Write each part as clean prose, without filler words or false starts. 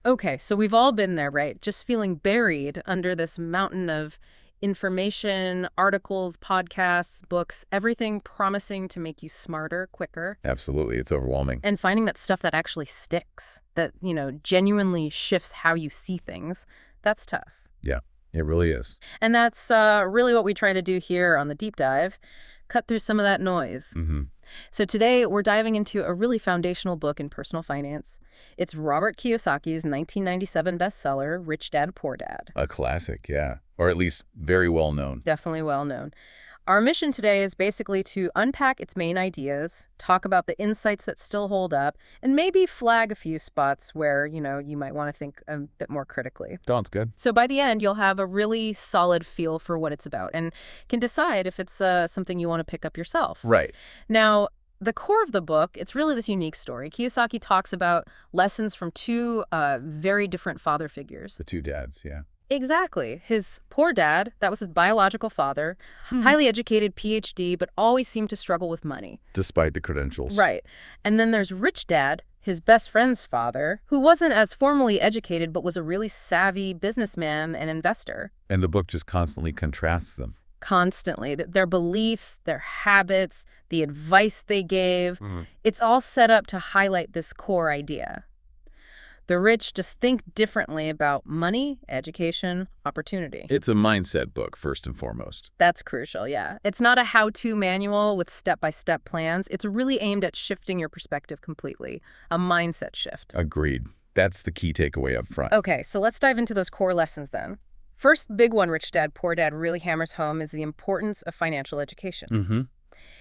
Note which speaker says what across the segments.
Speaker 1: Okay, so we've all been there, right? Just feeling buried under this mountain of information, articles, podcasts, books, everything promising to make you smarter, quicker,
Speaker 2: Absolutely. It's overwhelming.
Speaker 1: and finding that stuff that actually sticks, that, genuinely shifts how you see things. That's tough.
Speaker 2: Yeah, it really is.
Speaker 1: And that's really what we try to do here on the deep dive, cut through some of that noise.
Speaker 2: Mm-hmm.
Speaker 1: So today we're diving into a really foundational book in personal finance. It's Robert Kiyosaki's 1997 bestseller, Rich Dad, Poor Dad.
Speaker 2: A classic, yeah. Or at least very well known.
Speaker 1: Definitely well known. Our mission today is basically to unpack its main ideas, talk about the insights that still hold up, and maybe flag a few spots where, you might want to think a bit more critically.
Speaker 2: Sounds good.
Speaker 1: So by the end, you'll have a really solid feel for what it's about and can decide if it's something you want to pick up yourself.
Speaker 2: Right.
Speaker 1: Now, the core of the book, it's really this unique story. Kiyosaki talks about lessons from two very different father figures.
Speaker 2: The two dads, yeah.
Speaker 1: Exactly. His poor dad, that was his biological father, highly educated, PhD, but always seemed to struggle with money.
Speaker 2: Despite the credentials.
Speaker 1: Right. And then there's Rich Dad, his best friend's father, who wasn't as formally educated, but was a really savvy businessman and investor.
Speaker 2: And the book just constantly contrasts them.
Speaker 1: Constantly. Their beliefs, their habits, the advice they gave, it's all set up to highlight this core idea. The rich just think differently about money, education, opportunity.
Speaker 2: It's a mindset book, first and foremost.
Speaker 1: That's crucial, yeah. It's not a how-to manual with step-by-step plans. It's really aimed at shifting your perspective completely, a mindset shift.
Speaker 2: Agreed. That's the key takeaway up front.
Speaker 1: Okay, so let's dive into those core lessons then. First big one Rich Dad, Poor Dad really hammers home is the importance of financial education.
Speaker 2: Mm-hmm.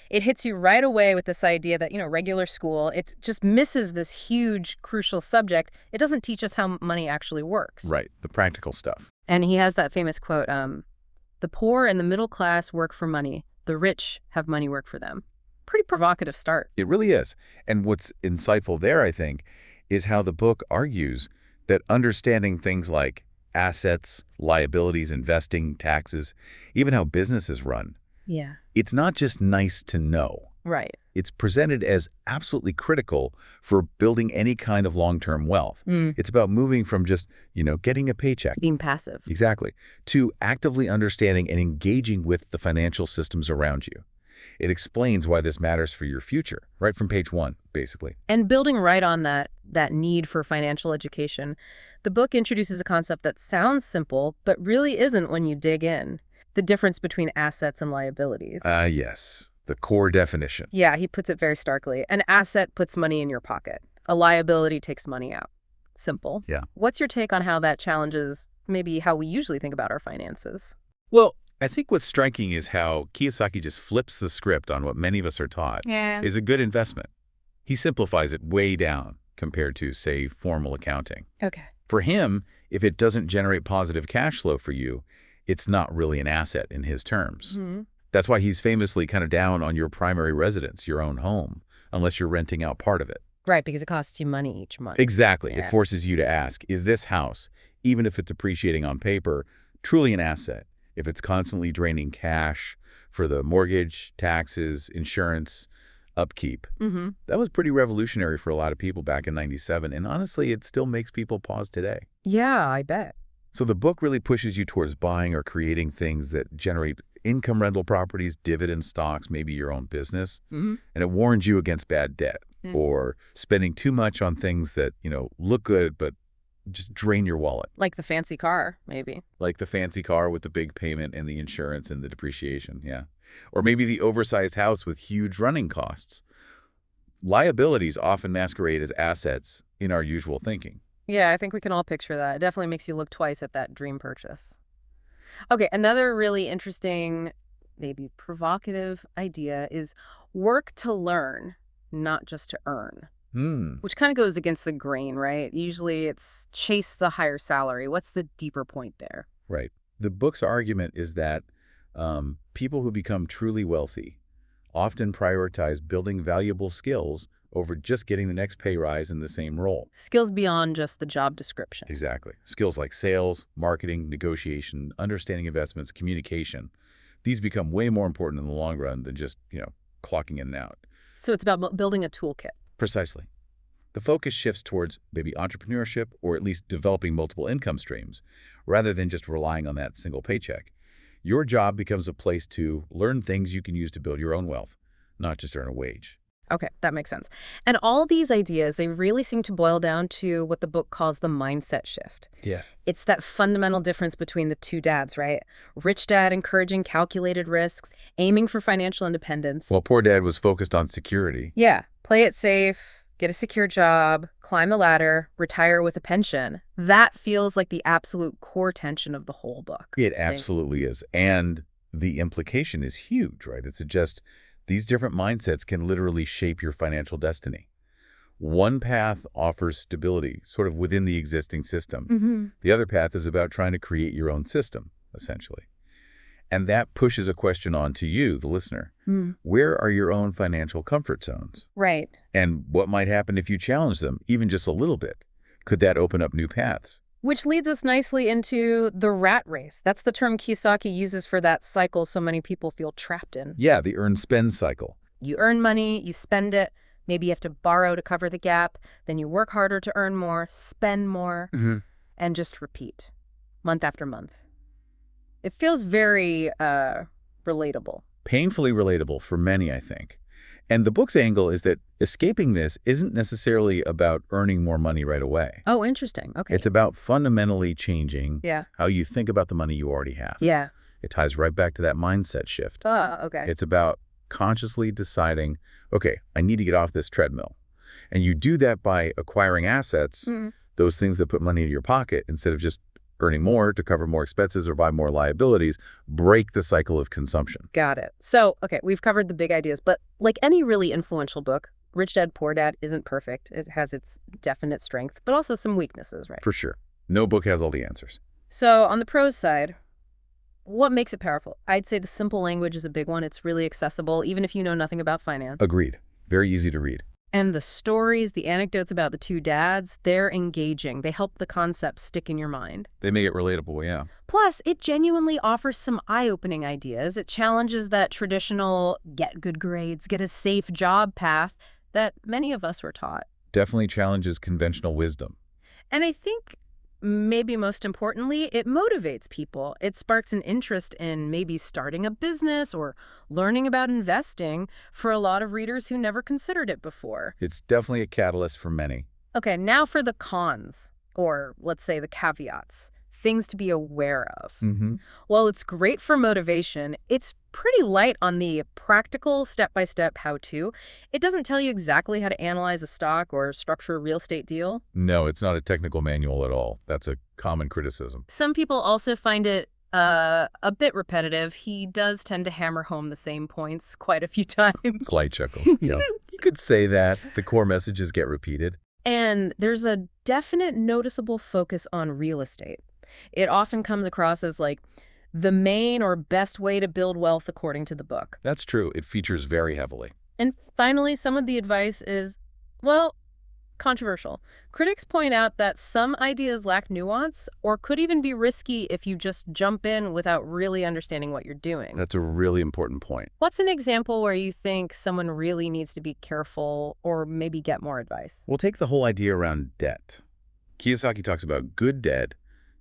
Speaker 1: It hits you right away with this idea that, regular school, it just misses this huge, crucial subject. It doesn't teach us how money actually works.
Speaker 2: Right, the practical stuff.
Speaker 1: And he has that famous quote, the poor and the middle class work for money. The rich have money work for them. Pretty provocative start.
Speaker 2: It really is. And what's insightful there, I think, is how the book argues that understanding things like assets, liabilities, investing, taxes, even how businesses run,
Speaker 1: Yeah.
Speaker 2: it's not just nice to know.
Speaker 1: Right.
Speaker 2: It's presented as absolutely critical for building any kind of long-term wealth. It's about moving from just, getting a paycheck.
Speaker 1: Being passive.
Speaker 2: Exactly. To actively understanding and engaging with the financial systems around you. It explains why this matters for your future, right from page 1, basically.
Speaker 1: And building right on that need for financial education, the book introduces a concept that sounds simple, but really isn't when you dig in. The difference between assets and liabilities.
Speaker 2: Yes. The core definition.
Speaker 1: Yeah, he puts it very starkly. An asset puts money in your pocket. A liability takes money out. Simple.
Speaker 2: Yeah.
Speaker 1: What's your take on how that challenges maybe how we usually think about our finances?
Speaker 2: Well, I think what's striking is how Kiyosaki just flips the script on what many of us are taught is a good investment. He simplifies it way down compared to, say, formal accounting.
Speaker 1: Okay.
Speaker 2: For him, if it doesn't generate positive cash flow for you, it's not really an asset in his terms. That's why he's famously kind of down on your primary residence, your own home, unless you're renting out part of it.
Speaker 1: Right, because it costs you money each month.
Speaker 2: Exactly.
Speaker 1: Yeah.
Speaker 2: It forces you to ask, is this house, even if it's appreciating on paper, truly an asset? If it's constantly draining cash for the mortgage, taxes, insurance, upkeep. That was pretty revolutionary for a lot of people back in '97, and honestly, it still makes people pause today.
Speaker 1: Yeah, I bet.
Speaker 2: So the book really pushes you towards buying or creating things that generate income rental properties, dividend stocks, maybe your own business. And it warns you against bad debt or spending too much on things that, look good but just drain your wallet.
Speaker 1: Like the fancy car, maybe.
Speaker 2: Like the fancy car with the big payment and the insurance and the depreciation, yeah. Or maybe the oversized house with huge running costs. Liabilities often masquerade as assets in our usual thinking.
Speaker 1: Yeah, I think we can all picture that. It definitely makes you look twice at that dream purchase. Okay, another really interesting, maybe provocative idea is work to learn, not just to earn. Which kind of goes against the grain, right? Usually it's chase the higher salary. What's the deeper point there?
Speaker 2: Right. The book's argument is that people who become truly wealthy often prioritize building valuable skills over just getting the next pay rise in the same role.
Speaker 1: Skills beyond just the job description.
Speaker 2: Exactly. Skills like sales, marketing, negotiation, understanding investments, communication. These become way more important in the long run than just, clocking in and out.
Speaker 1: So it's about building a toolkit.
Speaker 2: Precisely. The focus shifts towards maybe entrepreneurship or at least developing multiple income streams rather than just relying on that single paycheck. Your job becomes a place to learn things you can use to build your own wealth, not just earn a wage.
Speaker 1: Okay, that makes sense. And all these ideas, they really seem to boil down to what the book calls the mindset shift.
Speaker 2: Yeah.
Speaker 1: It's that fundamental difference between the two dads, right? Rich dad encouraging calculated risks, aiming for financial independence.
Speaker 2: While poor dad was focused on security.
Speaker 1: Yeah, play it safe, get a secure job, climb the ladder, retire with a pension. That feels like the absolute core tension of the whole book.
Speaker 2: It absolutely is. And the implication is huge, right? It suggests these different mindsets can literally shape your financial destiny. One path offers stability, sort of within the existing system. The other path is about trying to create your own system, essentially. And that pushes a question on to you, the listener. Where are your own financial comfort zones?
Speaker 1: Right.
Speaker 2: And what might happen if you challenge them, even just a little bit? Could that open up new paths?
Speaker 1: Which leads us nicely into the rat race. That's the term Kiyosaki uses for that cycle so many people feel trapped in.
Speaker 2: Yeah, the earn-spend cycle.
Speaker 1: You earn money, you spend it, maybe you have to borrow to cover the gap, then you work harder to earn more, spend more, and just repeat, month after month. It feels very relatable.
Speaker 2: Painfully relatable for many, I think. And the book's angle is that escaping this isn't necessarily about earning more money right away.
Speaker 1: Oh, interesting. Okay.
Speaker 2: It's about fundamentally changing
Speaker 1: Yeah.
Speaker 2: how you think about the money you already have.
Speaker 1: Yeah.
Speaker 2: It ties right back to that mindset shift.
Speaker 1: Okay.
Speaker 2: It's about consciously deciding, okay, I need to get off this treadmill. And you do that by acquiring assets, those things that put money into your pocket, instead of just earning more to cover more expenses or buy more liabilities, break the cycle of consumption.
Speaker 1: Got it. So, okay, we've covered the big ideas, but like any really influential book, Rich Dad, Poor Dad isn't perfect. It has its definite strength, but also some weaknesses, right?
Speaker 2: For sure. No book has all the answers.
Speaker 1: So on the prose side, what makes it powerful? I'd say the simple language is a big one. It's really accessible, even if you know nothing about finance.
Speaker 2: Agreed. Very easy to read.
Speaker 1: And the stories, the anecdotes about the two dads, they're engaging. They help the concept stick in your mind.
Speaker 2: They make it relatable, yeah.
Speaker 1: Plus, it genuinely offers some eye-opening ideas. It challenges that traditional get good grades, get a safe job path that many of us were taught.
Speaker 2: Definitely challenges conventional wisdom.
Speaker 1: And I think maybe most importantly, it motivates people. It sparks an interest in maybe starting a business or learning about investing for a lot of readers who never considered it before.
Speaker 2: It's definitely a catalyst for many.
Speaker 1: Okay, now for the cons, or let's say the caveats, things to be aware of. While it's great for motivation, it's pretty light on the practical step-by-step how-to. It doesn't tell you exactly how to analyze a stock or structure a real estate deal.
Speaker 2: No, it's not a technical manual at all. That's a common criticism.
Speaker 1: Some people also find it a bit repetitive. He does tend to hammer home the same points quite a few times.
Speaker 2: Slight chuckle. Yeah. You could say that. The core messages get repeated.
Speaker 1: And there's a definite noticeable focus on real estate. It often comes across as like the main or best way to build wealth according to the book.
Speaker 2: That's true. It features very heavily.
Speaker 1: And finally, some of the advice is, well, controversial. Critics point out that some ideas lack nuance or could even be risky if you just jump in without really understanding what you're doing.
Speaker 2: That's a really important point.
Speaker 1: What's an example where you think someone really needs to be careful or maybe get more advice?
Speaker 2: We'll take the whole idea around debt. Kiyosaki talks about good debt,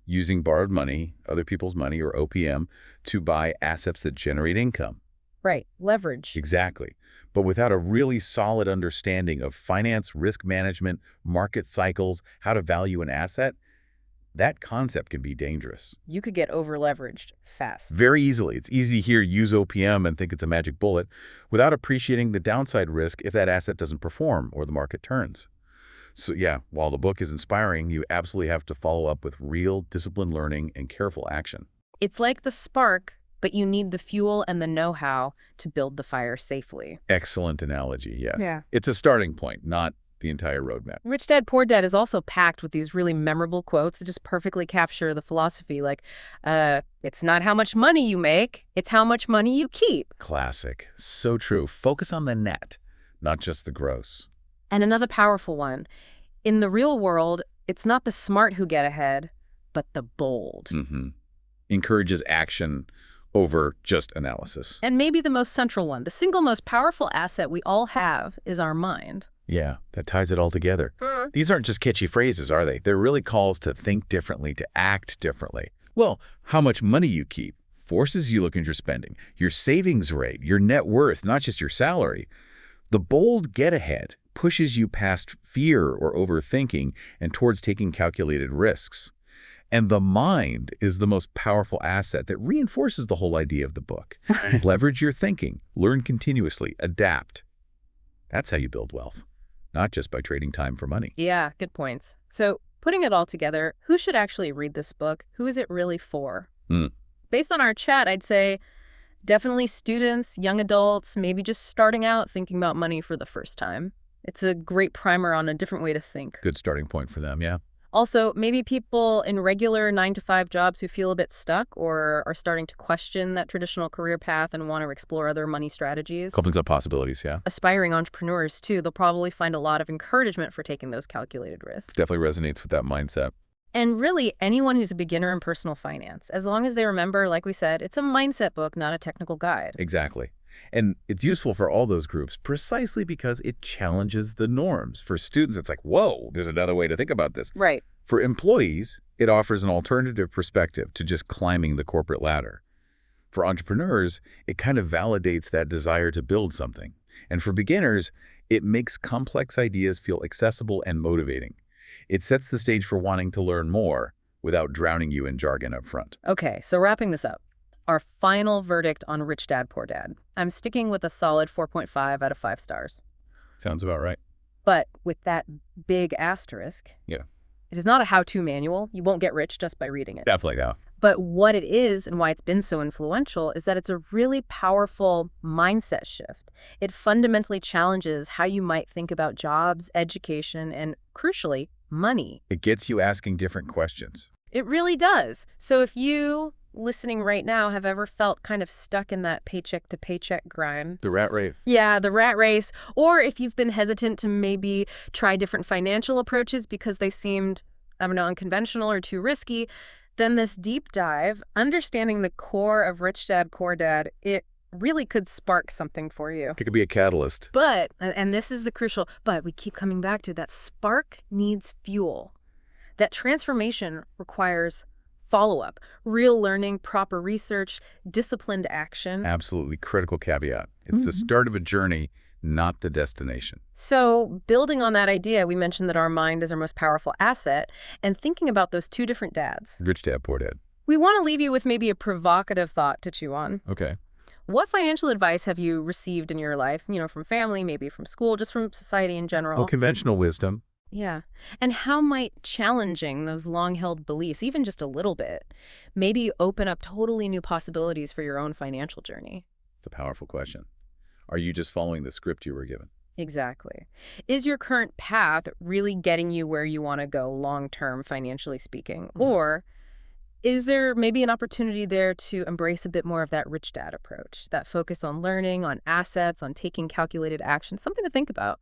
Speaker 2: using borrowed money, other people's money, or OPM, to buy assets that generate income.
Speaker 1: Right, leverage.
Speaker 2: Exactly. But without a really solid understanding of finance, risk management, market cycles, how to value an asset, that concept can be dangerous.
Speaker 1: You could get over-leveraged fast.
Speaker 2: Very easily. It's easy here to use OPM and think it's a magic bullet without appreciating the downside risk if that asset doesn't perform or the market turns. So yeah, while the book is inspiring, you absolutely have to follow up with real disciplined learning and careful action.
Speaker 1: It's like the spark, but you need the fuel and the know-how to build the fire safely.
Speaker 2: Excellent analogy, yes.
Speaker 1: Yeah.
Speaker 2: It's a starting point, not the entire roadmap.
Speaker 1: Rich Dad, Poor Dad is also packed with these really memorable quotes that just perfectly capture the philosophy, like, it's not how much money you make, it's how much money you keep.
Speaker 2: Classic. So true. Focus on the net, not just the gross.
Speaker 1: And another powerful one. In the real world, it's not the smart who get ahead, but the bold.
Speaker 2: Encourages action over just analysis.
Speaker 1: And maybe the most central one, the single most powerful asset we all have is our mind.
Speaker 2: Yeah, that ties it all together. These aren't just catchy phrases, are they? They're really calls to think differently, to act differently. Well, how much money you keep forces you look at your spending, your savings rate, your net worth, not just your salary. The bold get-ahead pushes you past fear or overthinking and towards taking calculated risks. And the mind is the most powerful asset that reinforces the whole idea of the book. Leverage your thinking, learn continuously, adapt. That's how you build wealth, not just by trading time for money.
Speaker 1: Yeah, good points. So putting it all together, who should actually read this book? Who is it really for? Based on our chat, I'd say definitely students, young adults, maybe just starting out thinking about money for the first time. It's a great primer on a different way to think.
Speaker 2: Good starting point for them, yeah.
Speaker 1: Also, maybe people in regular 9-to-5 jobs who feel a bit stuck or are starting to question that traditional career path and want to explore other money strategies.
Speaker 2: Opens up possibilities, yeah.
Speaker 1: Aspiring entrepreneurs, too, they'll probably find a lot of encouragement for taking those calculated risks.
Speaker 2: Definitely resonates with that mindset.
Speaker 1: And really, anyone who's a beginner in personal finance, as long as they remember, like we said, it's a mindset book, not a technical guide.
Speaker 2: Exactly. And it's useful for all those groups precisely because it challenges the norms. For students, it's like, whoa, there's another way to think about this.
Speaker 1: Right.
Speaker 2: For employees, it offers an alternative perspective to just climbing the corporate ladder. For entrepreneurs, it kind of validates that desire to build something. And for beginners, it makes complex ideas feel accessible and motivating. It sets the stage for wanting to learn more without drowning you in jargon up front.
Speaker 1: Okay, so wrapping this up, our final verdict on Rich Dad, Poor Dad. I'm sticking with a solid 4.5 out of 5 stars.
Speaker 2: Sounds about right.
Speaker 1: But with that big asterisk,
Speaker 2: Yeah.
Speaker 1: it is not a how-to manual. You won't get rich just by reading it.
Speaker 2: Definitely, yeah.
Speaker 1: But what it is and why it's been so influential is that it's a really powerful mindset shift. It fundamentally challenges how you might think about jobs, education, and crucially, money.
Speaker 2: It gets you asking different questions.
Speaker 1: It really does. So if you, listening right now, have ever felt kind of stuck in that paycheck to paycheck grind.
Speaker 2: The rat race.
Speaker 1: Yeah, the rat race. Or if you've been hesitant to maybe try different financial approaches because they seemed, I don't know, unconventional or too risky, then this deep dive, understanding the core of Rich Dad, Poor Dad, it really could spark something for you.
Speaker 2: It could be a catalyst.
Speaker 1: But, and this is the crucial, but we keep coming back to that spark needs fuel. That transformation requires follow-up, real learning, proper research, disciplined action.
Speaker 2: Absolutely critical caveat. It's the start of a journey, not the destination.
Speaker 1: So building on that idea, we mentioned that our mind is our most powerful asset, and thinking about those two different dads.
Speaker 2: Rich Dad, Poor Dad.
Speaker 1: We want to leave you with maybe a provocative thought to chew on.
Speaker 2: Okay.
Speaker 1: What financial advice have you received in your life, from family, maybe from school, just from society in general?
Speaker 2: Well, conventional wisdom.
Speaker 1: Yeah. And how might challenging those long-held beliefs, even just a little bit, maybe open up totally new possibilities for your own financial journey?
Speaker 2: It's a powerful question. Are you just following the script you were given?
Speaker 1: Exactly. Is your current path really getting you where you want to go long-term, financially speaking? Or is there maybe an opportunity there to embrace a bit more of that rich dad approach, that focus on learning, on assets, on taking calculated action, something to think about?